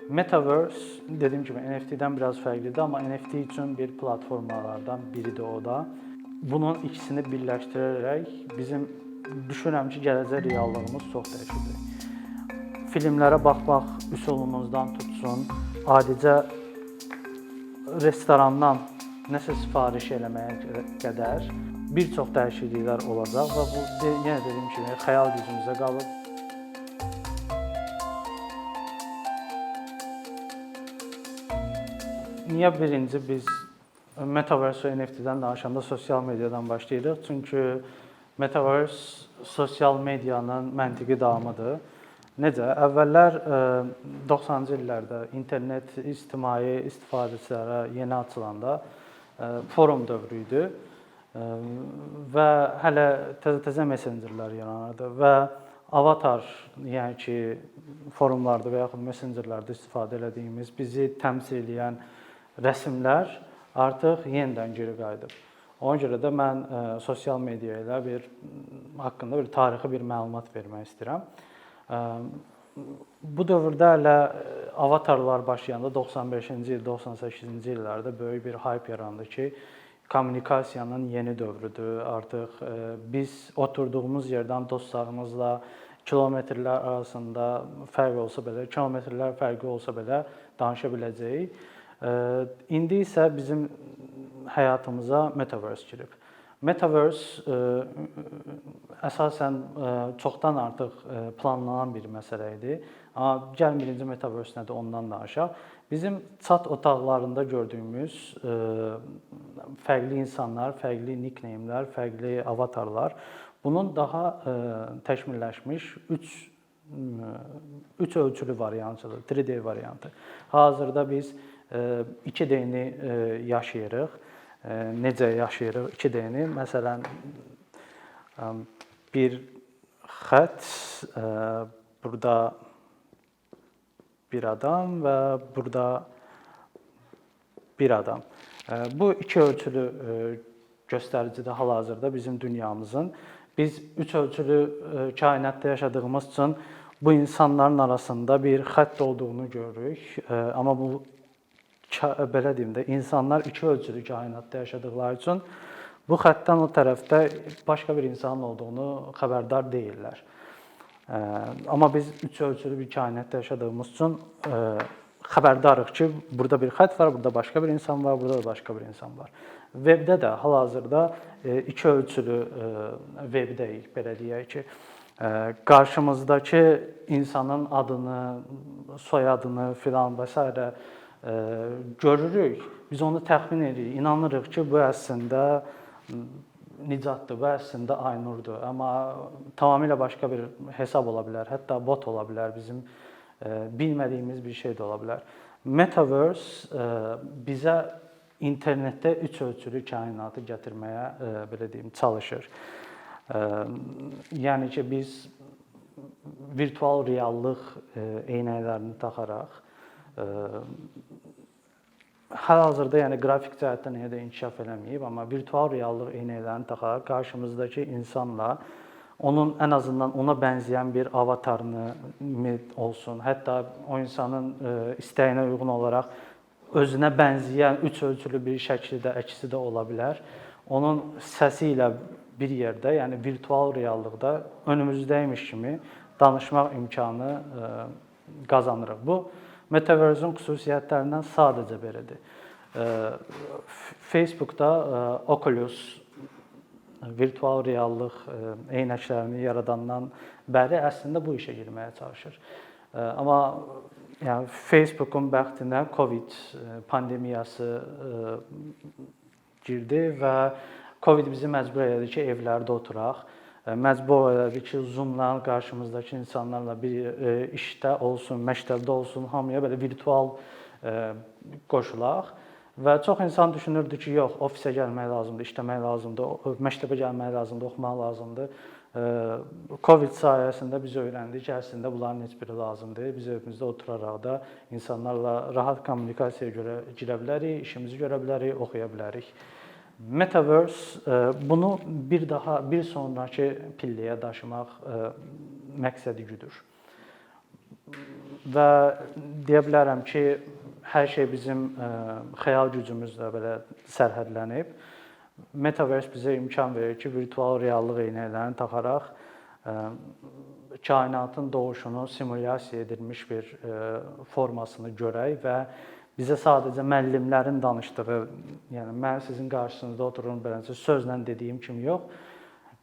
Metaverse dediğim gibi NFT'den biraz fərqlidir, amma NFT üçün bir platformalardan biridir o da. Bunun ikisini birləşdirərək bizim düşünürəm ki, gələcək reallığımız çox dəyişəcək. Filmlərə baxmaq üsulumuzdan tutsun, adicə restorandan nəsə sifariş eləməyə qədər bir çox dəyişikliklər olacaq və bu yenə dediyim kimi xəyal gücümüzə qalıb. Niyə birinci biz Metaverse və NFT-dən danışanda sosial mediadan başlayırıq? Çünki Metaverse sosial medianın məntiqi davamıdır. Necə? Əvvəllər 90-cı illərdə internet ictimai istifadəçilərə yeni açılanda forum dövrü idi və hələ təzə messengerlər yaranırdı və avatar, yəni ki, forumlarda və yaxud messengerlərdə istifadə etdiyimiz, bizi təmsil edən rəsmlər artıq yenidən geri qayıdıb. Ona görə də mən sosial media ilə haqqında bir tarixi bir məlumat vermək istəyirəm. Bu dövrdə hələ avatarlar başlayanda 95-ci il, 98-ci illərdə böyük bir hype yarandı ki, kommunikasiyanın yeni dövrüdür. Artıq biz oturduğumuz yerdən dostlarımızla kilometrlər arasında fərq olsa belə, kilometrlər fərqi olsa belə danışa biləcəyik. İndi isə bizim həyatımıza Metaverse girib. Metaverse əsasən çoxdan artıq planlanan bir məsələ idi. Amma gəlin birinci Metaverse nədir, ondan danışaq. Bizim chat otaqlarında gördüyümüz fərqli insanlar, fərqli nickname'lər, fərqli avatarlar, bunun daha təkmilləşmiş 3 ölçülü variantıdır, 3D variantı. Hazırda biz 2D-ni yaşayırıq. Necə yaşayırıq 2D-ni? Məsələn, bir xətt, burada bir adam və burada bir adam. Bu 2 ölçülü göstəricidə hal-hazırda bizim dünyamızın. Biz 3 ölçülü kainatda yaşadığımız üçün bu insanların arasında bir xətt olduğunu görürük. Amma bu belə deyim də, insanlar 2 ölçülü kainatda yaşadıkları üçün bu xəttdən o tərəfdə başqa bir insanın olduğunu xəbərdar deyirlər. Amma biz 3 ölçülü bir kainatda yaşadığımız üçün xəbərdarıq ki, burada bir xətt var, burada başqa bir insan var, burada da başqa bir insan var. Webdə də hal-hazırda 2 ölçülü webdəyik, belə deyək ki, qarşımızdakı insanın adını, soyadını filan və s. Görürük, biz onu təxmin edirik, inanırıq ki, bu əslində Nicatdır, bu əslində Aynurdur. Amma tamamilə başqa bir hesab ola bilər, hətta bot ola bilər, bizim bilmədiyimiz bir şey də ola bilər. Metaverse bizə internetdə 3 ölçülü kainatı gətirməyə, belə deyim, çalışır. Yəni ki, biz virtual reallıq eynəklərini taxaraq, hal-hazırda yəni qrafik cəhətdən hələ də inkişaf eləməyib, amma virtual reallıq eynəklərini taxaraq qarşımızdakı insanla onun ən azından ona bənzəyən bir avatarını olsun, hətta o insanın istəyinə uyğun olaraq özünə bənzəyən 3 ölçülü bir şəkildə əksi də ola bilər. Onun səsi ilə bir yerdə, yəni virtual reallıqda önümüzdəymiş kimi danışmaq imkanı qazanırıq. Bu Metaverse-ün xüsusiyyətlərindən sadəcə biridir. Facebookda Oculus virtual reallıq eynəklərini yaradandan bəri əslində bu işə girməyə çalışır. Amma yəni Facebookun bəxtinə Covid pandemiyası girdi və Covid bizi məcbur elədi ki, evlərdə oturaq. Məcbur elədi ki, Zoom-la qarşımızdakı insanlarla bir işdə olsun, məktəbdə olsun, hamıya belə virtual qoşulaq. Və çox insan düşünürdü ki, yox, ofisə gəlmək lazımdır, işləmək lazımdır, məktəbə gəlmək lazımdır, oxumaq lazımdır. Covid sayəsində biz öyrəndik ki, əslində bunların heç biri lazım deyil. Biz evimizdə oturaraq da insanlarla rahat kommunikasiyaya girə bilərik, işimizi görə bilərik, oxuya bilərik. Metaverse bunu bir sonrakı pilləyə daşımaq məqsədi güdür. və deyə bilərəm ki, hər şey bizim xəyal gücümüzlə belə sərhədlənib. Metaverse bizə imkan verir ki, virtual reallıq eynəklərini taxaraq kainatın doğuşunu simulyasiya edilmiş bir formasını görək və bizə sadəcə müəllimlərin danışdığı, yəni mən sizin qarşınızda otururum beləncə sözlə dediyim kimi yox,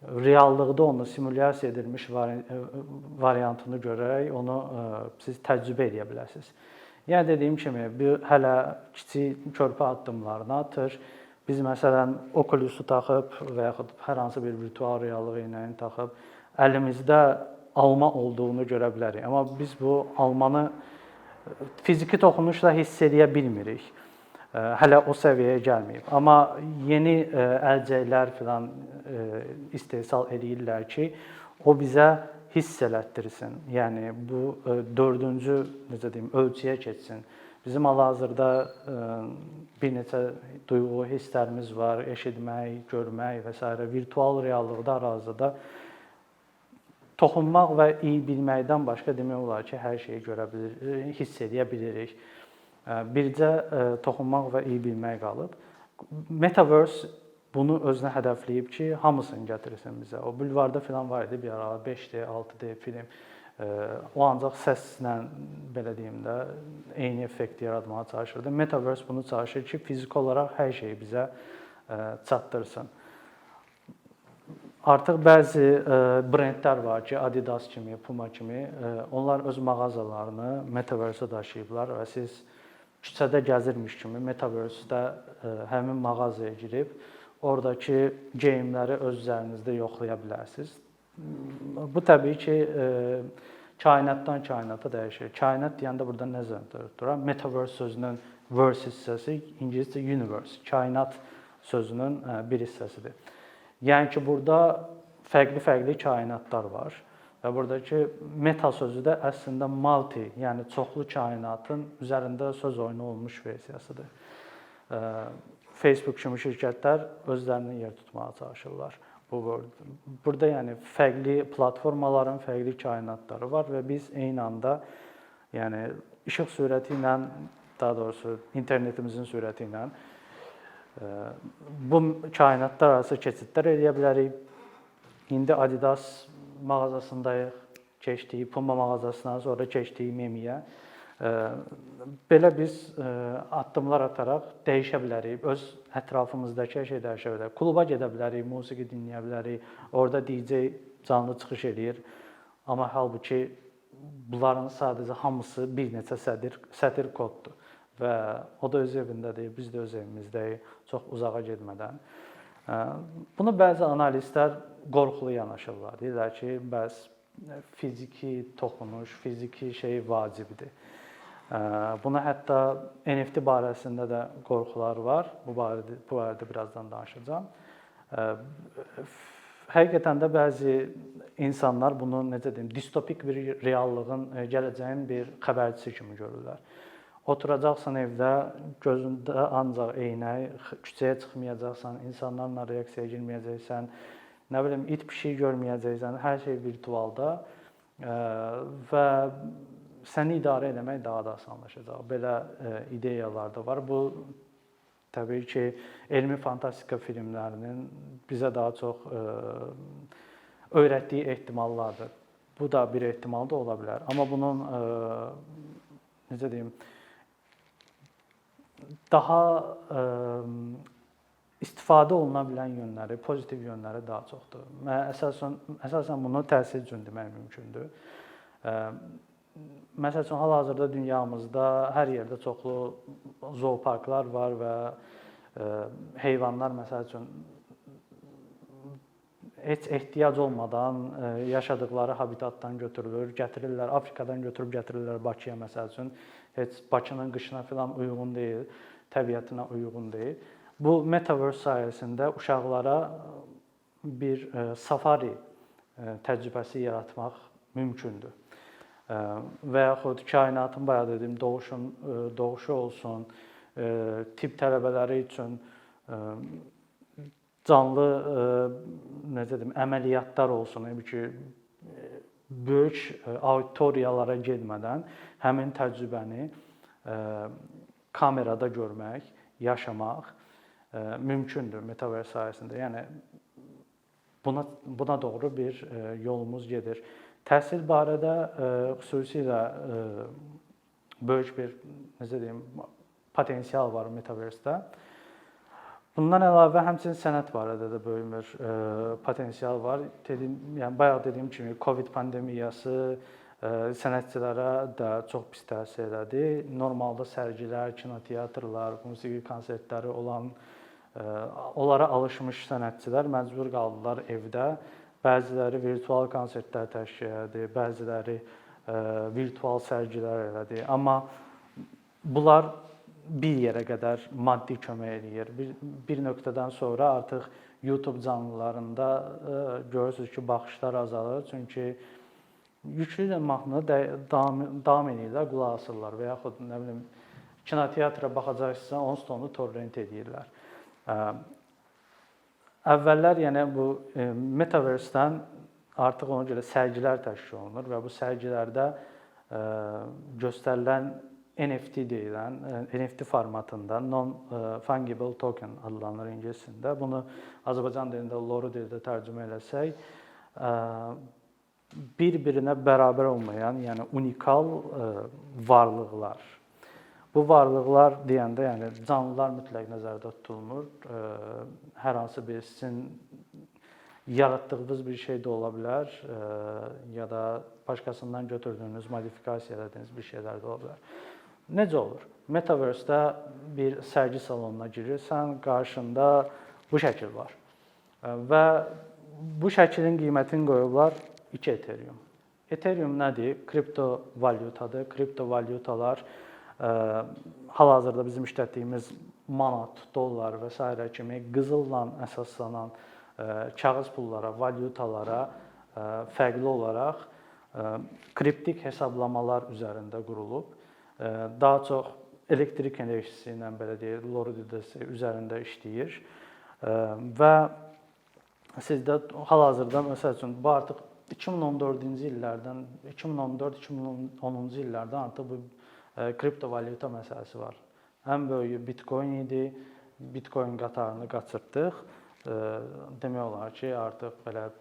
reallıqda onu simulyasiya edilmiş variantını görərək onu siz təcrübə edə bilərsiniz. Yəni dediyim kimi, bu hələ kiçik körpə addımlarını atır. Biz məsələn Oculus-u taxıb və yaxud hər hansı bir virtual reallıq eynəyini taxıb əlimizdə alma olduğunu görə bilərik. Amma biz bu almanı fiziki toxunuşla hiss edə bilmirik. Hələ o səviyyəyə gəlməyib. Amma yeni əlcəklər filan istehsal edirlər ki, o bizə hiss elətdirsin. Yəni bu dördüncü, necə deyim, ölçüyə keçsin. Bizim hal-hazırda bir neçə duyğu hisslərimiz var, eşitmək, görmək və s. virtual reallıqda arazida toxunmaq və iyi bilməkdən başqa demək olar ki, hər şeyi görə bilir, hiss edə bilirik. Bircə toxunmaq və iyi bilmək qalıb. Metaverse bunu özünə hədəfləyib ki, hamısını gətirsin bizə. O bulvarda filan var idi bir ara 5D, 6D film. O ancaq səslə belə deyim də eyni effekti yaratmağa çalışırdı. Metaverse bunu çalışır ki, fiziki olaraq hər şeyi bizə çatdırsın. Artıq bəzi brendlər var ki, Adidas kimi, Puma kimi, onlar öz mağazalarını Metaverse-ə daşıyıblar və siz küçədə gəzirmiş kimi Metaverse-də həmin mağazaya girib, oradakı geyimləri öz üzərinizdə yoxlaya bilərsiniz. Bu təbii ki, kainatdan kainata dəyişir. Kainat deyəndə burada nə nəzərdə tuturam? Metaverse sözünün verse hissəsi ingiliscə universe, kainat sözünün bir hissəsidir. Yəni ki, burada fərqli-fərqli kainatlar var və buradakı meta sözü də əslində multi, yəni çoxlu kainatın üzərində söz oyunu olmuş versiyasıdır. Facebook kimi şirkətlər özlərini yer tutmağa çalışırlar. Burada yəni fərqli platformaların fərqli kainatları var və biz eyni anda yəni işıq sürəti ilə, daha doğrusu internetimizin sürəti ilə bu kainatlar arası keçidlər edə bilərik. İndi Adidas mağazasındayıq, keçdiyi Puma mağazasından sonra keçdiyi Memiyə. Belə biz addımlar ataraq dəyişə bilərik. Öz ətrafımızdakı hər şey dəyişə bilərik. Kluba gedə bilərik, musiqi dinləyə bilərik. Orada DJ canlı çıxış edir. Amma halbuki bunların sadəcə hamısı bir neçə sətir koddur. Və o da öz evindədir, biz də öz evimizdəyik, çox uzağa getmədən. Bunu bəzi analistlər qorxulu yanaşırlar. Deyirlər ki, bəs fiziki toxunuş, fiziki şey vacibdir. Buna hətta NFT barəsində də qorxular var. Bu barədə birazdan danışacağam. Həqiqətən də bəzi insanlar bunu, necə deyim, distopik bir reallığın, gələcəyin bir xəbərçisi kimi görürlər. Oturacaqsan evdə, gözündə ancaq eynək, küçəyə çıxmayacaqsan, insanlarla reaksiyaya girməyəcəksən, nə bilim, it pişik görməyəcəksən, hər şey virtualda və səni idarə etmək daha da asanlaşacaq. Belə ideyalar da var. Bu təbii ki, elmi fantastika filmlərinin bizə daha çox öyrətdiyi ehtimallardır. Bu da bir ehtimal da ola bilər. Amma bunun necə deyim, daha istifadə oluna bilən yönləri, pozitiv yönləri daha çoxdur. Əsasən bunu təsir üçün demək mümkündür. Məsəl üçün, hal-hazırda dünyamızda hər yerdə çoxlu zooparklar var və heyvanlar, məsəl üçün, heç ehtiyac olmadan yaşadıkları habitatdan götürülür, gətirirlər, Afrikadan götürüb gətirirlər Bakıya, məsəl üçün. Heç Bakının qışına filan uyğun deyil, təbiətinə uyğun deyil. Bu Metaverse sayəsində uşaqlara bir safari təcrübəsi yaratmaq mümkündür. Və yaxud kainatın, bayaq dediyim, doğuşu olsun, tibb tələbələri üçün canlı, necə deyim, əməliyyatlar olsun. Ki, böyük auditoriyalara getmədən həmin təcrübəni kamerada görmək, yaşamaq mümkündür Metaverse sayəsində. Yəni buna doğru bir yolumuz gedir. Təhsil barədə xüsusilə böyük bir, necə deyim, potensial var Metaverse-də. Bundan əlavə həmçinin sənət barədə də böyük bir potensial var. Yəni bayaq dediyim kimi Covid pandemiyası sənətçilərə də çox pis təsir elədi. Normalda sərgilər, kinoteatrlar, musiqi konsertləri olan, onlara alışmış sənətçilər məcbur qaldılar evdə. Bəziləri virtual konsertlər təşkil elədi, bəziləri virtual sərgilər elədi. Amma bunlar bir yerə qədər maddi kömək eləyir. Bir nöqtədən sonra artıq YouTube canlılarında görürsünüz ki, baxışlar azalır. Çünki yüklü mahnı davam edirlər, qulaq asırlar və yaxud nə bilim kinoteatra baxacaqsa, onsuz da onu torrent edirlər. Əvvəllər yəni bu Metaverse-dən artıq ona görə sərgilər təşkil olunur və bu sərgilərdə göstərilən NFT deyilən, NFT formatında non-fungible token adlanır ingiliscəsində. Bunu Azərbaycan dilində, loru dilində tərcümə eləsək, bir-birinə bərabər olmayan, yəni unikal varlıqlar. Bu varlıqlar deyəndə, yəni canlılar mütləq nəzərdə tutulmur. Hər hansı bir sizin yaratdığınız bir şey də ola bilər, ya da başqasından götürdüyünüz, modifikasiya etdiyiniz bir şeylər də ola bilər. Necə olur? Metaverse-də bir sərgi salonuna girirsən, qarşında bu şəkil var. Və bu şəklin qiymətini qoyublar 2 Ethereum. Ethereum nədir? Kriptovalyutadır. Kriptovalyutalar hal-hazırda bizim işlətdiyimiz manat, dollar və s. kimi qızılla əsaslanan kağız pullara, valyutalara fərqli olaraq kriptik hesablamalar üzərində qurulub. Daha çox elektrik enerjisi ilə, belə deyək, loru dildə üzərində işləyir. Və sizdə hal-hazırda, məsəl üçün, bu artıq 2014-cü illərdən, 2014-2010-cu illərdən artıq bu kriptovalyuta məsələsi var. Ən böyüyü Bitcoin idi. Bitcoin qatarını qaçırtdıq. Demək olar ki, artıq belə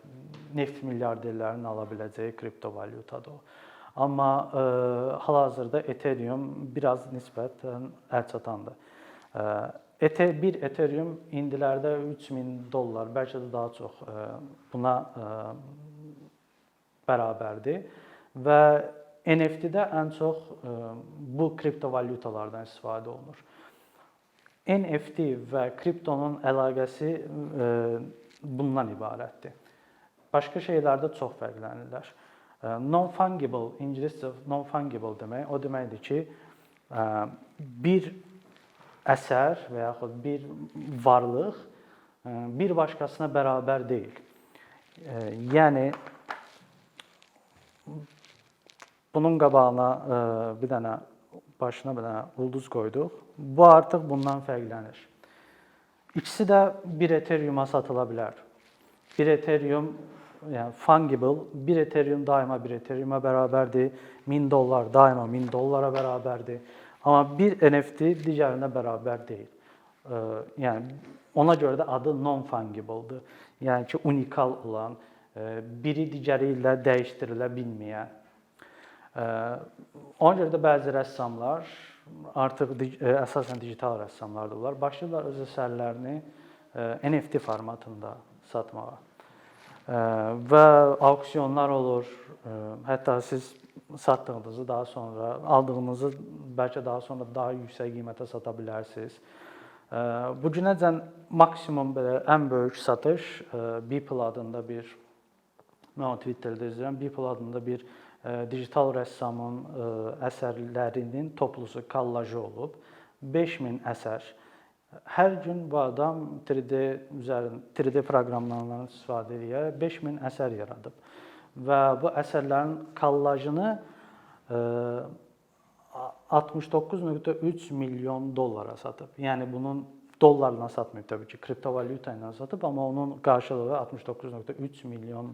neft milyarderlərinin ala biləcəyi kriptovalyutadır o. Amma hal-hazırda Ethereum biraz nisbətən əlçatandır. Bir Ethereum indilərdə $3000, bəlkə də daha çox buna bərabərdir və NFT-də ən çox bu kriptovalyutalardan istifadə olunur. NFT və kriptonun əlaqəsi bundan ibarətdir. Başqa şeylərdə çox fərqlənirlər. Non-fungible, ingiliscə non-fungible demək, o deməkdir ki, bir əsər və yaxud bir varlıq bir başqasına bərabər deyil. Yəni, bunun qabağına bir dənə, başına bir dənə ulduz qoyduq. Bu artıq bundan fərqlənir. İkisi də bir Ethereum-a satıla bilər. Bir Ethereum, yəni fungible, bir Ethereum daima bir Ethereum-a bərabərdir. $1000 daima $1000 bərabərdir. Amma bir NFT digərinə bərabər deyil. Yəni ona görə də adı non-fungible'dır. Yəni ki, unikal olan, biri digəri ilə dəyişdirilə bilməyən. Ona görə də bəzi rəssamlar, artıq əsasən digital rəssamlardırlar, başlayırlar öz əsərlərini NFT formatında satmağa. Və auksionlar olur. Hətta siz satdığınızı daha sonra, aldığınızı bəlkə daha sonra daha yüksək qiymətə sata bilərsiniz. Bu günəcən maksimum belə ən böyük satış Beeple adında bir, mən Twitterdə izləyirəm, Beeple adında bir digital rəssamın əsərlərinin toplusu, kollajı olub. 5000 əsər. Hər gün bu adam 3D proqramlarından istifadə edir, 5000 əsər yaradıb. Və bu əsərlərin kollajını $69.3 milyon satıb. Yəni bunun dollarla satmayıb təbii ki, kriptovalyuta ilə satıb, amma onun qarşılığı $69.3 milyon.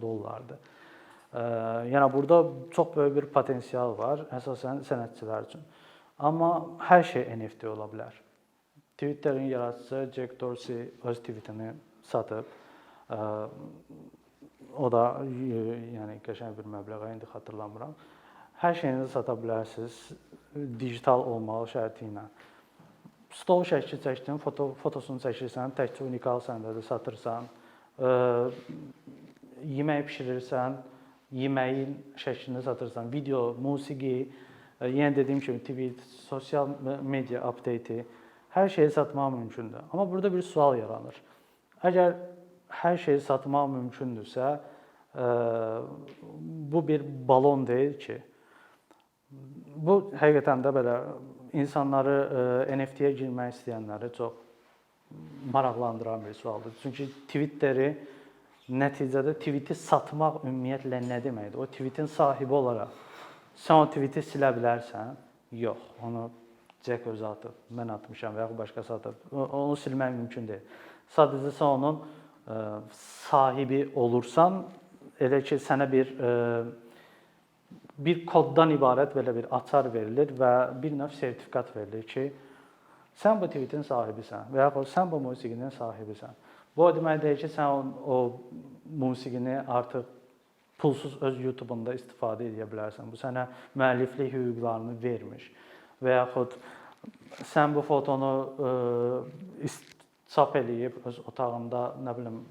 Yəni burada çox böyük bir potensial var, əsasən sənətçilər üçün. Amma hər şey NFT ola bilər. Twitterin yaradıcısı Jack Dorsey öz tweetini satıb. O da yəni qəşəng bir məbləğə indi xatırlamıram. Hər şeyinizi sata bilərsiniz digital olmağı şərti ilə. Stol şəkli çəkdin, fotosunu çəkirsən, təkcə unikal səndədir, satırsan. Yemək bişirirsən, yeməyin şəklini satırsan, video, musiqi, yenə dediyim kimi tweet, sosial media update, hər şeyi satmaq mümkündür. Amma burada bir sual yaranır. Əgər hər şeyi satmaq mümkündürsə, bu bir balon deyil ki. Bu həqiqətən də belə insanları NFT-yə girmək istəyənləri çox maraqlandıran bir sualdır. Çünki Twitteri nəticədə tweeti satmaq ümumiyyətlə nə deməkdir? O tweetin sahibi olaraq sən o tweeti silə bilərsən? Yox, onu Jack özü atıb, mən atmışam və ya başqası atıb. Onu silmək mümkün deyil. Sadəcə sən onun sahibi olursan, elə ki sənə bir koddan ibarət belə bir açar verilir və bir növ sertifikat verilir ki, sən bu tweetin sahibisən və yaxud sən bu musiqinin sahibisən. Bu o demək deyil ki, sən o musiqini artıq pulsuz öz YouTube-unda istifadə edə bilərsən. Bu sənə müəlliflik hüquqlarını vermiş. Və yaxud sən bu fotonu çap eləyib öz otağında, nə bilim,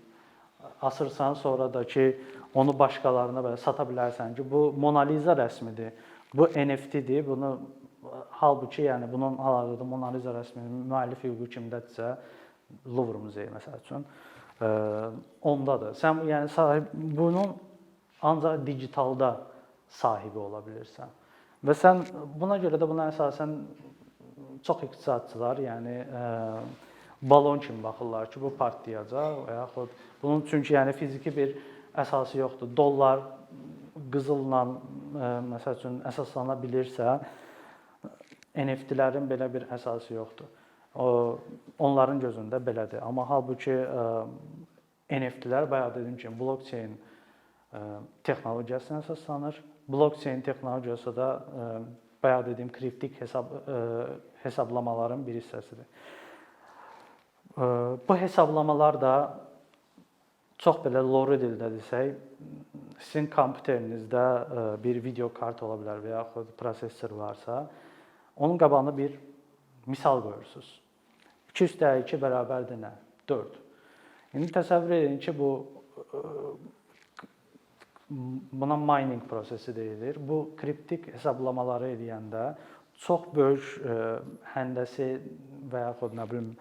asırsan, sonra da ki, onu başqalarına belə sata bilərsən ki, bu Mona Lisa rəsmidir, bu NFT-dir. Bunu halbuki, yəni bunun hal-hazırda Mona Lisa rəsminin müəllif hüququ kimdədirsə, Louvre muzeyi məsəl üçün, ondadır. Sən yəni bunun ancaq digitalda sahibi ola bilirsən. Və sən buna görə də buna əsasən çox iqtisadçılar, yəni balon kimi baxırlar ki, bu partlayacaq və yaxud bunun çünki yəni fiziki bir əsası yoxdur. Dollar qızılla məsəl üçün əsaslana bilirsə, NFT-lərin belə bir əsası yoxdur. Onların gözündə belədir. Amma halbuki NFT-lər bayaq dediyim kimi blockchain texnologiyasına əsaslanır. Blockchain texnologiyası da bayaq dediyim kriptik hesablamaların bir hissəsidir. Bu hesablamalar da çox belə lore dildə desək, sizin kompüterinizdə bir video kart ola bilər və yaxud prosesor varsa, onun qabağına bir misal qoyursunuz. 2 + 2 bərabərdir nə? 4. İndi təsəvvür edin ki, buna mining prosesi deyilir. Bu kriptik hesablamaları edəndə çox böyük həndəsi və yaxud nə bilim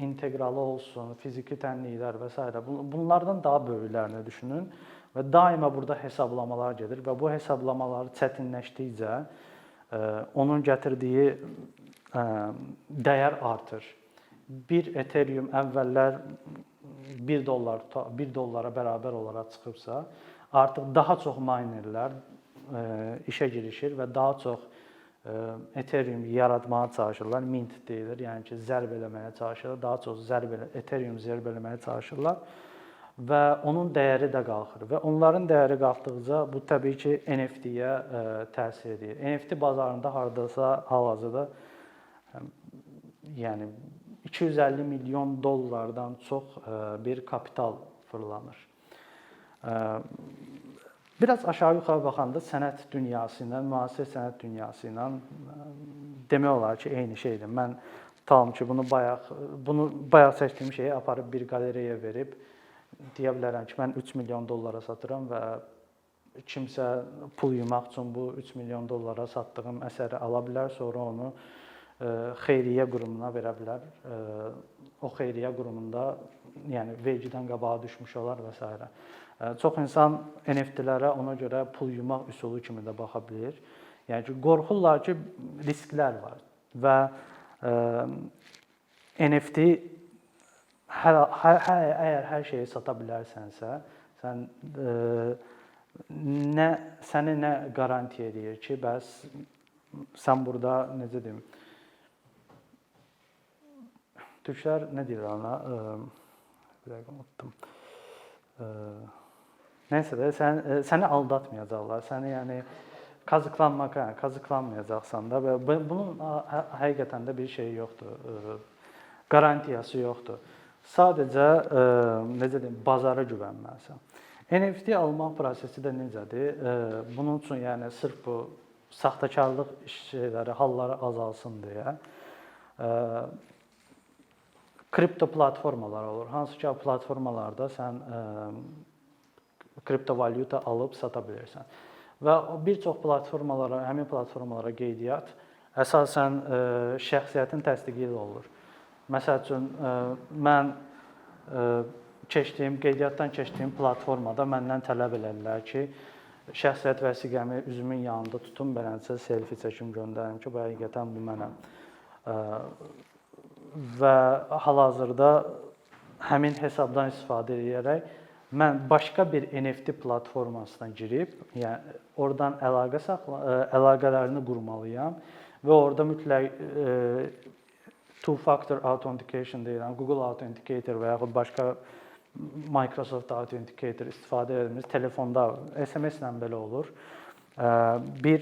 integralı olsun, fiziki tənliklər və s. bunlardan daha böyüklərini düşünün və daima burada hesablamalar gedir və bu hesablamalar çətinləşdikcə onun gətirdiyi dəyər artır. 1 Ethereum əvvəllər $1 dollara bərabər olaraq çıxıbsa, artıq daha çox minerlər işə girişir və daha çox Ethereum yaratmağa çalışırlar. Mint deyilir, yəni ki, zərb eləməyə çalışırlar. Daha çox Ethereum zərb eləməyə çalışırlar və onun dəyəri də qalxır. Və onların dəyəri qalxdıqca bu təbii ki, NFT-yə təsir edir. NFT bazarında hardasa hal-hazırda yəni $250 milyon çox bir kapital fırlanır. Biraz aşağı-yuxarı baxanda sənət dünyası ilə, müasir sənət dünyası ilə demək olar ki, eyni şeydir. Mən tam ki, bunu bayaq çəkdiyim şeyi aparıb bir qalereyaya verib deyə bilərəm ki, mən $3 milyon satıram və kimsə pul yumaq üçün bu $3 milyon satdığım əsəri ala bilər, sonra onu xeyriyyə qurumuna verə bilər. O xeyriyyə qurumunda yəni vergidən qabağa düşmüş olar və s. Çox insan NFT-lərə ona görə pul yumaq üsulu kimi də baxa bilir. Yəni ki, qorxurlar ki, risklər var və NFT əgər hər şeyi sata bilərsənsə, səni nə qaranti edir ki, bəs sən burada necə deyim? Türklər nə deyirlər ona? Bir dəqiqə unutdum. Nəysə də səni aldatmayacaqlar. Səni yəni kazıqlanmayacaqsan da və bunun həqiqətən də bir şey yoxdur. Qarantiyası yoxdur. Sadəcə necə deyim, bazara güvənməlisən. NFT almaq prosesi də necədir? Bunun üçün yəni sırf bu saxtakarlıq şeyləri, halları azalsın deyə kripto platformalar olur. Hansı ki, platformalarda sən kriptovalyuta alıb sata bilirsən. Və bir çox platformalara, həmin platformalara qeydiyyat əsasən şəxsiyyətin təsdiqi ilə olur. Məsəl üçün, mən qeydiyyatdan keçdiyim platformada məndən tələb edirlər ki, şəxsiyyət vəsiqəmi üzümün yanında tutum, beləcə selfie çəkim göndərim ki, bu həqiqətən bu mənəm. Və hal-hazırda həmin hesabdan istifadə edərək mən başqa bir NFT platformasına girib, yəni oradan əlaqələrini qurmalıyam və orada mütləq two-factor authentication deyilən Google Authenticator və yaxud başqa Microsoft Authenticator istifadə edilmiş telefonda SMS-lə belə olur. Bir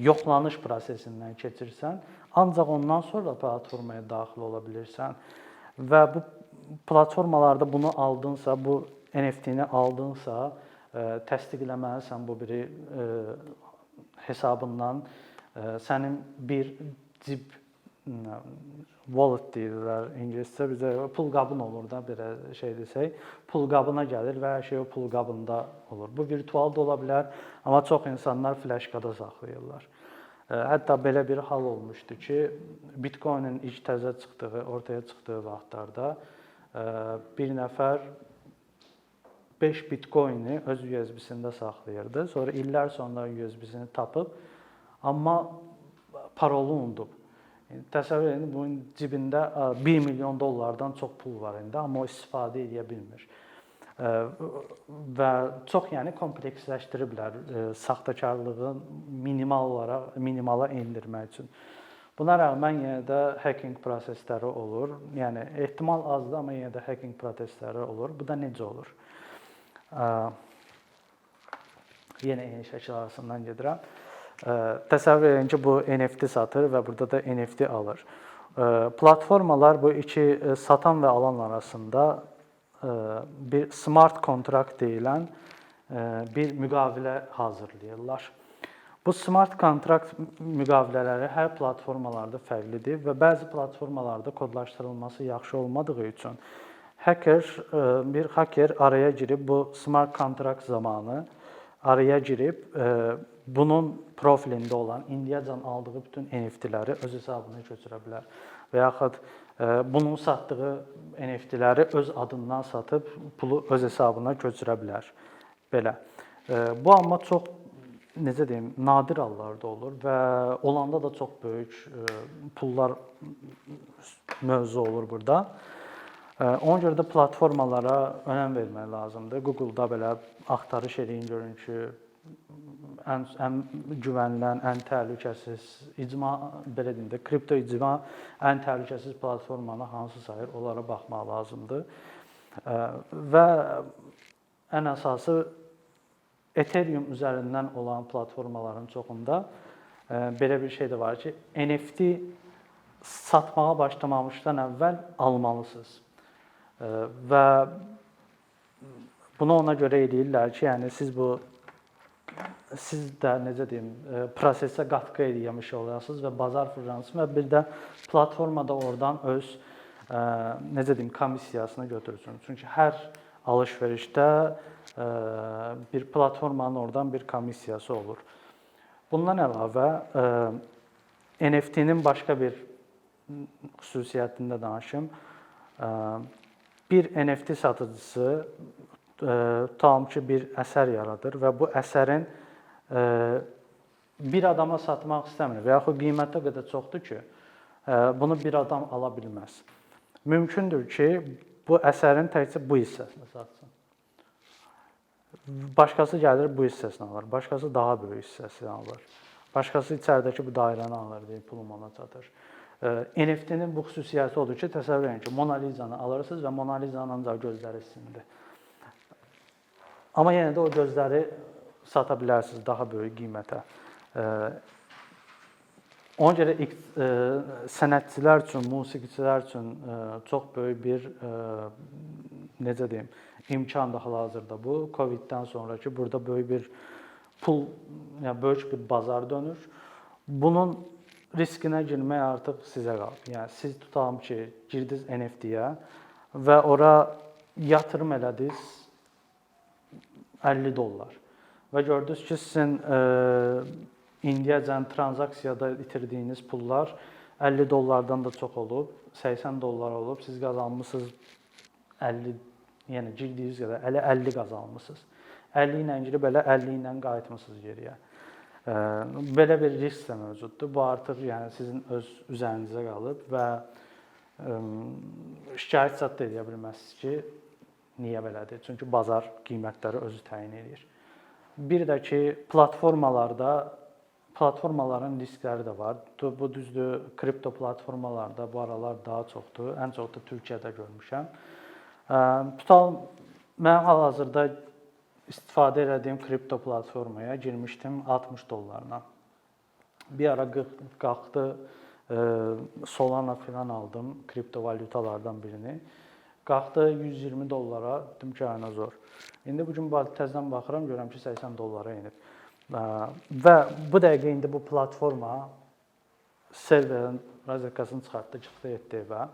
yoxlanış prosesindən keçirsən, ancaq ondan sonra platformaya daxil ola bilirsən və bu platformalarda bunu aldınsa, bu NFT-ni aldınsa, təsdiqləməlisən bu biri hesabından sənin bir cib wallet deyirlər ingiliscə, bizə pul qabın olur da, belə şey desək, pul qabına gəlir və hər şey o pul qabında olur. Bu virtual da ola bilər, amma çox insanlar flaşkada saxlayırlar. Hətta belə bir hal olmuşdu ki, Bitcoin-in ilk təzə ortaya çıxdığı vaxtlarda bir nəfər 5 Bitcoin-i öz USB-sində saxlayırdı. Sonra illər sonra USB-sini tapıb, amma parolu unudub. Təsəvvür edin, bunun cibində $1 milyon çox pul var indi, amma o istifadə edə bilmir. Və çox yəni kompleksləşdiriblər saxtakarlığı minimala endirmək üçün. Buna rəğmən yenə də hacking prosesləri olur. Yəni ehtimal azdır, amma yenə də hacking prosesləri olur. Bu da necə olur? Yenə eyni şəkil arasından gedirəm. Təsəvvür edin ki, bu NFT satır və burada da NFT alır. Platformalar bu iki satan və alan arasında bir smart kontrakt deyilən bir müqavilə hazırlayırlar. Bu smart kontrakt müqavilələri hər platformalarda fərqlidir və bəzi platformalarda kodlaşdırılması yaxşı olmadığı üçün bir hacker araya girib bu smart kontrakt zamanı araya girib bunun profilində olan indiyəcən aldığı bütün NFT-ləri öz hesabına köçürə bilər və yaxud bunun satdığı NFT-ləri öz adından satıb pulu öz hesabına köçürə bilər. Belə. Bu amma çox necə deyim, nadir hallarda olur və olanda da çox böyük pullar mövzu olur burada. Ona görə də platformalara önəm vermək lazımdır. Google-da belə axtarış eləyin görün ki, ən güvənilən, ən təhlükəsiz, belə deyim də, kripto icma ən təhlükəsiz platformanı hansı sayır, onlara baxmaq lazımdır. Və ən əsası Ethereum üzərindən olan platformaların çoxunda belə bir şey də var ki, NFT satmağa başlamamışdan əvvəl almalısınız. Və bunu ona görə eləyirlər ki, yəni siz də necə deyim, prosesə qatqı eləmiş olasınız və bazar fırlansın və bir də platformada oradan öz necə deyim, komissiyasını götürsün. Çünki hər alış-verişdə bir platformanın oradan bir komissiyası olur. Bundan əlavə NFT-nin başqa bir xüsusiyyətində danışım. Bir NFT satıcısı tutalım ki, bir əsər yaradır və bu əsərin bir adama satmaq istəmir və yaxud qiyməti o qədər çoxdur ki, bunu bir adam ala bilməz. Mümkündür ki, bu əsərin təkcə bu hissəsini satsın. Başqası gəlir bu hissəsini alır, başqası daha böyük hissəsini alır. Başqası içəridəki bu dairəni alır deyib pulum ona çatır. NFT-nin bu xüsusiyyəti odur ki, təsəvvür edin ki, Mona Lizanı alırsınız və Mona Lizanın ancaq gözləri sizindir. Amma yenə də o gözləri sata bilərsiniz daha böyük qiymətə. Ona görə sənətçilər üçün, musiqiçilər üçün çox böyük bir necə deyim, imkandır hal-hazırda bu. Coviddən sonrakı burada böyük bir pul, yəni böyük bir bazar dönür. Bunun riskinə girmək artıq sizə qalıb. Yəni siz tutalım ki, girdiniz NFT-yə və ora yatırım elədiniz $50 və gördünüz ki, sizin indiyəcən tranzaksiyada itirdiyiniz pullar $50-dan da çox olub, $80 olub, siz qazanmısınız 50, yəni girdiyiniz qədər 50 qazanmısınız. 50 ilə girib belə 50 ilə qayıtmısınız geriyə. Belə bir risk də mövcuddur. Bu artıq yəni sizin öz üzərinizə qalıb və şikayət zad edə bilməzsiniz ki, niyə belədir? Çünki bazar qiymətləri özü təyin edir. Bir də ki, platformaların riskləri də var. Bu düzdür, kripto platformalarda bu aralar daha çoxdur. Ən çox da Türkiyədə görmüşəm. Tutalım, mən hal-hazırda istifadə etdiyim kripto platformaya girmişdim $60. Bir ara qalxdı, Solana falan aldım, kripto valyutalardan birini. Qalxdı $120, dedim ki, ayna zor. İndi bu gün təzədən baxıram, görürəm ki, $80 enib. Və bu dəqiqə indi bu platforma serverin razıqasını çıxartdı, çıxdı etdi və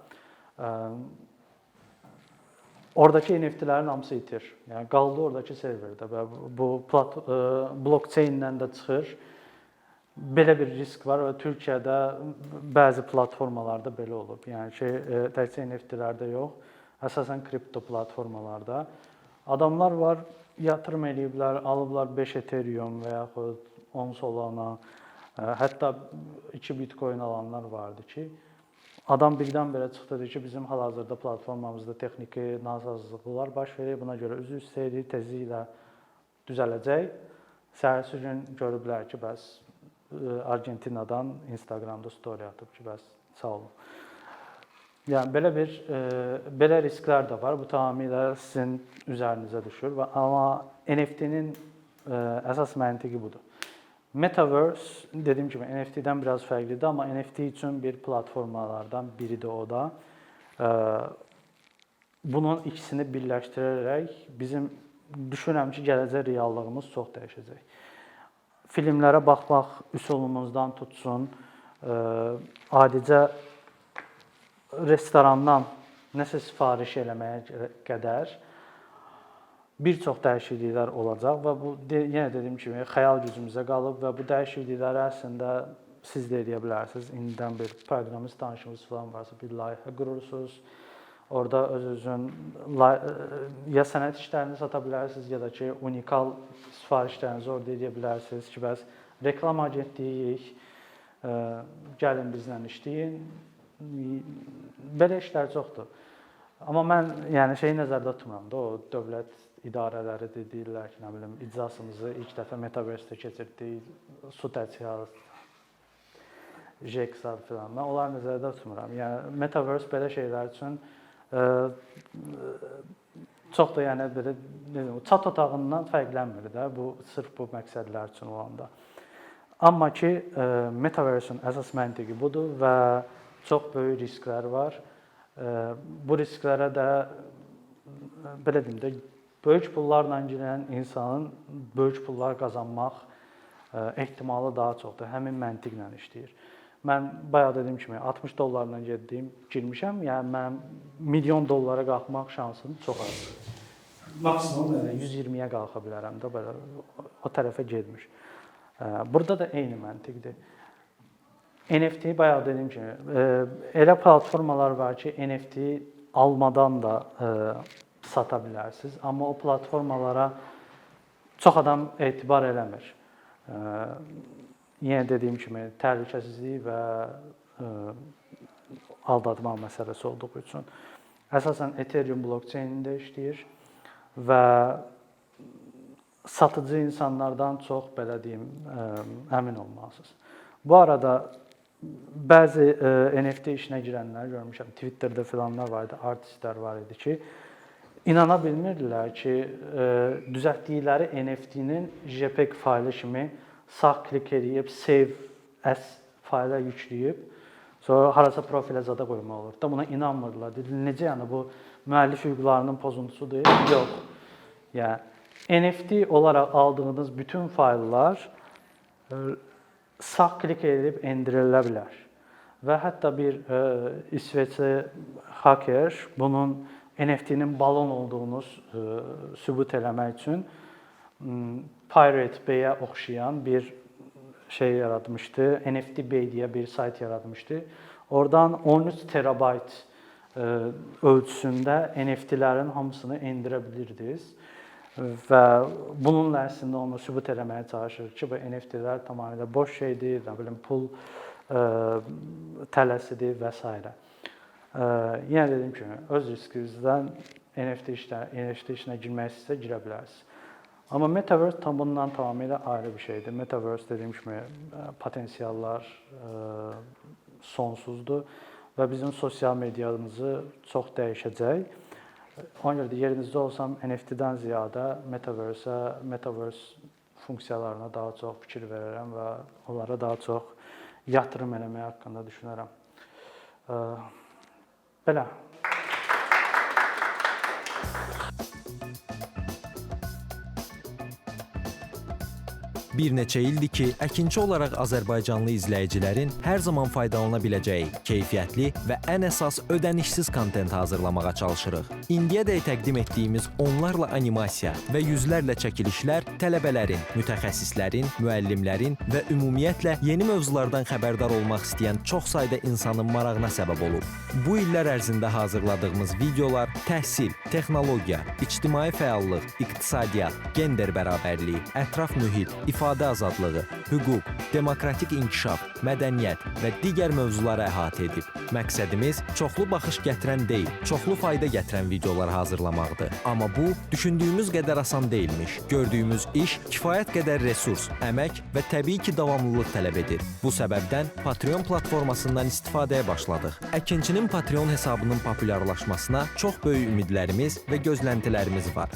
oradakı NFT-lərin hamısı itir. Yəni qaldı oradakı serverdə və bu blockchain-dən də çıxır. Belə bir risk var və Türkiyədə bəzi platformalarda belə olub. Yəni ki, təkcə NFT-lərdə yox, əsasən kripto platformalarda adamlar var, yatırım eləyiblər, alıblar 5 Ethereum və yaxud 10 Solana, hətta 2 Bitcoin alanlar vardı ki, adam birdən-birə çıxdı dedi ki, bizim hal-hazırda platformamızda texniki nasazlıqlar baş verir, buna görə üzr istəyirik, tezliklə düzələcək. Səhərsi gün görüblər ki, bəs Argentinadan Instagramda story atıb ki, bəs sağ olun. Yəni belə risklər də var. Bu tamamilə sizin üzərinizə düşür. Amma NFT-nin əsas məntiqi budur. Metaverse, dediyim kimi, NFT-dən biraz fərqlidir, amma NFT üçün bir platformalardan biridir o da. Bunun ikisini birləşdirərək bizim düşünürəm ki, gələcək reallığımız çox dəyişəcək. Filmlərə baxmaq üsulumuzdan tutsun, adicə restorandan nəsə sifariş eləməyə qədər bir çox dəyişikliklər olacaq və bu yenə dediyim kimi xəyal gücümüzə qalıb və bu dəyişiklikləri əslində siz də edə bilərsiniz. İndidən bir proqramist tanışınız falan varsa bir layihə qurursunuz. Orada öz-özün ya sənət işlərini sata bilərsiniz ya da ki unikal sifarişlərinizi orada edə bilərsiniz ki, bəs reklam agentliyiyik, gəlin bizlə işləyin. Belə işlər çoxdur. Amma mən yəni şeyi nəzərdə tutmuram da, o dövlət idarələri deyirlər ki, nə bilim, iclasımızı ilk dəfə Metaverse-də keçirdik, su təchizatı, JEX-lar filan. Mən onları nəzərdə tutmuram. Yəni Metaverse belə şeylər üçün çox da yəni belə çat otağından fərqlənmir də, bu sırf bu məqsədlər üçün olanda. Amma ki Metaverse-in əsas məntiqi budur və çox böyük risklər var. Bu risklərə də belə deyim də, böyük pullarla girən insanın böyük pullar qazanmaq ehtimalı daha çoxdur. Həmin məntiqlə işləyir. Mən bayaq dediyim kimi $60 girmişəm. Yəni mənim milyon dollara qalxmaq şansım çox azdır. Maksimum 120-yə qalxa bilərəm də, belə o tərəfə getmiş. Burada da eyni məntiqdir. NFT bayaq dediyim kimi elə platformalar var ki, NFT almadan da sata bilərsiniz, amma o platformalara çox adam etibar eləmir. Yenə dediyim kimi təhlükəsizlik və aldatma məsələsi olduğu üçün əsasən Ethereum blockchain-də işləyir və satıcı insanlardan çox belə deyim əmin olmalısınız. Bu arada bəzi NFT işinə girənlər görmüşəm, Twitterdə filanlar var idi, artistlər var idi ki, inana bilmirdilər ki, düzəltdikləri NFT-nin JPEG faylı kimi sağ klik edib save as fayla yükləyib, sonra harasa profilə zada qoymaq olur. Da buna inanmırdılar. Dedilər, necə yəni bu müəllif hüquqlarının pozuntusudur? Yox. Yəni NFT olaraq aldığınız bütün fayllar sağ klik edib endirilə bilər. Və hətta bir İsveçli hacker bunun NFT-nin balon olduğunu sübut eləmək üçün Pirate Bay-ə oxşayan bir şey yaratmışdı. NFT Bay deyə bir sayt yaratmışdı. Oradan 13 terabayt ölçüsündə NFT-lərin hamısını endirə bilirdiniz. Və bununla əslində onu sübut eləməyə çalışır ki, bu NFT-lər tamamilə boş şeydir, nə bilim pul tələsidir və s. Yenə dediyim kimi, öz riskinizdən NFT işinə girmək istəsə girə bilərsiniz. Amma Metaverse tam bundan tamamilə ayrı bir şeydir. Metaverse dediyim kimi potensiallar sonsuzdur və bizim sosial mediamızı çox dəyişəcək. Ona görə də yerinizdə olsam NFT-dən ziyadə Metaverse funksiyalarına daha çox fikir verərəm və onlara daha çox yatırım eləmək haqqında düşünərəm. Belə. Bir neçə ildir ki, əkinçi olaraq Azərbaycanlı izləyicilərin hər zaman faydalana biləcəyi, keyfiyyətli və ən əsas ödənişsiz kontent hazırlamağa çalışırıq. İndiyədək təqdim etdiyimiz onlarla animasiya və yüzlərlə çəkilişlər tələbələrin, mütəxəssislərin, müəllimlərin və ümumiyyətlə yeni mövzulardan xəbərdar olmaq istəyən çox sayda insanın marağına səbəb olub. Bu illər ərzində hazırladığımız videolar təhsil, texnologiya, ictimai fəallıq, iqtisadiyyat, gender bərabərliyi, ətraf mühit, ifadə azadlığı, hüquq, demokratik inkişaf, mədəniyyət və digər mövzuları əhatə edib. Məqsədimiz çoxlu baxış gətirən deyil, çoxlu fayda gətirən videolar hazırlamaqdır. Amma bu, düşündüyümüz qədər asan deyilmiş. Gördüyümüz iş kifayət qədər resurs, əmək və təbii ki, davamlılıq tələb edir. Bu səbəbdən Patreon platformasından istifadəyə başladıq. Əkinçinin Patreon hesabının populyarlaşmasına çox böyük ümidlərimiz və gözləntilərimiz var.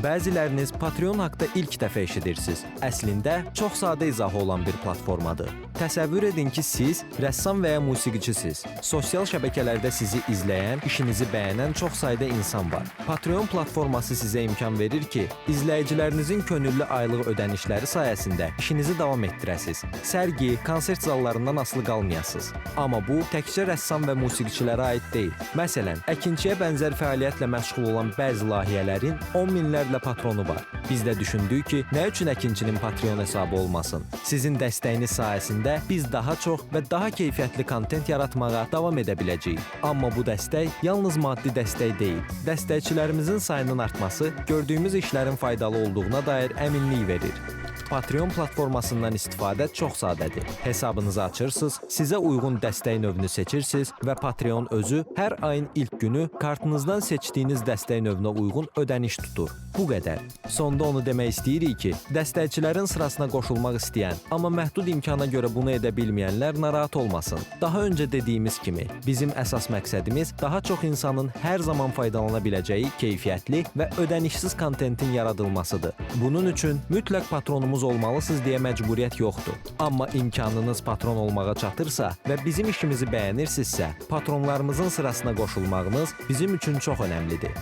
Bəziləriniz Patreon haqda ilk dəfə eşidirsiniz. Əslində, çox sadə izahı olan bir platformadır. Təsəvvür edin ki, siz rəssam və ya musiqiçisiniz. Sosial şəbəkələrdə sizi izləyən, işinizi bəyənən çox sayda insan var. Patreon platforması sizə imkan verir ki, izləyicilərinizin könüllü aylıq ödənişləri sayəsində işinizi davam etdirəsiniz. Sərgi, konsert zallarından asılı qalmayasınız. Amma bu, təkcə rəssam və musiqiçilərə aid deyil. Məsələn, əkinçiyə bənzər fəaliyyətlə məşğul olan bəzi layihələrin 10 minlərlə patronu var. Biz də düşündük ki, nə üçün əkinçinin Patreon hesabı olmasın? Sizin dəstəyiniz sayəsində biz daha çox və daha keyfiyyətli kontent yaratmağa davam edə biləcəyik. Amma bu dəstək yalnız maddi dəstək deyil. Dəstəkçilərimizin sayının artması gördüyümüz işlərin faydalı olduğuna dair əminlik verir. Patreon platformasından istifadə çox sadədir. Hesabınızı açırsınız, sizə uyğun dəstək növünü seçirsiniz və Patreon özü hər ayın ilk günü kartınızdan seçdiyiniz dəstək növünə uyğun ödəniş tutur. Bu qədər. Sonda onu demək istəyirik ki, dəstəkçilərin sırasına qoşulmaq istəyən, amma məhdud imkana görə bunu edə bilməyənlər narahat olmasın. Daha öncə dediyimiz kimi, bizim əsas məqsədimiz daha çox insanın hər zaman faydalana biləcəyi keyfiyyətli və ödənişsiz kontentin yaradılmasıdır. Bunun üçün mütləq patronumuz olmalısınız deyə məcburiyyət yoxdur. Amma imkanınız patron olmağa çatırsa və bizim işimizi bəyənirsinizsə, patronlarımızın sırasına qoşulmağınız bizim üçün çox önəmlidir.